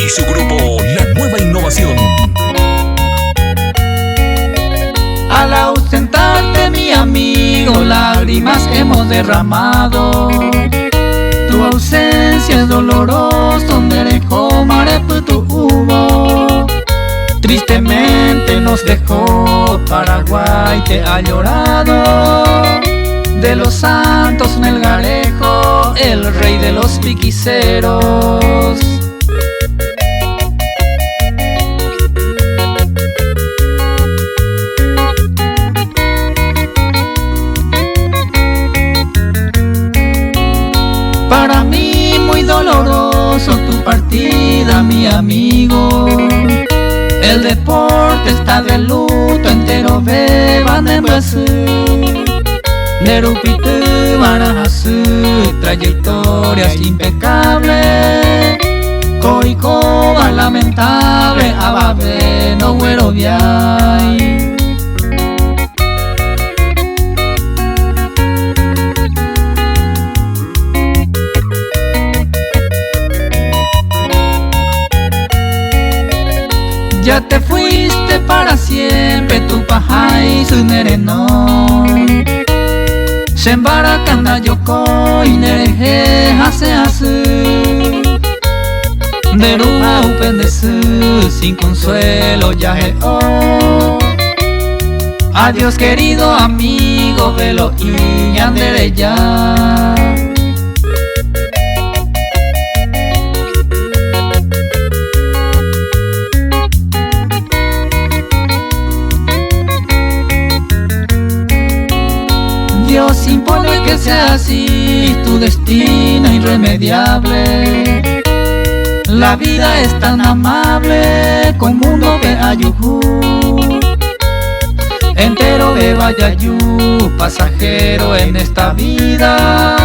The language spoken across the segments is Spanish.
y su grupo La Nueva Innovación. Al ausentarte, mi amigo, lágrimas hemos derramado. Tu ausencia es doloroso, Nerejo Mareputu hubo. Tristemente nos dejó, Paraguay te ha llorado. De los santos Melgarejo, el rey de los piquiceros. Para mí muy doloroso tu partida, mi amigo. El deporte está de luto, entero beban de Brasil. Nerupitu Marajasu, trayectorias impecables. Coicoba lamentable, Ababe no güero viay. Ya te fuiste para siempre, tu pajay su nerenón. Shembara kanda yoko y nereje hace hace. Neruja upendesu, sin consuelo ya oh. Adiós querido amigo, velo y yandere ya. Dios impone que sea así, tu destino irremediable. La vida es tan amable, con mundo ve ayujú. Entero ve vayayú, pasajero en esta vida.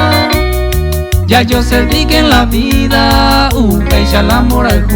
Ya yo serví que en la vida, pecha la moral.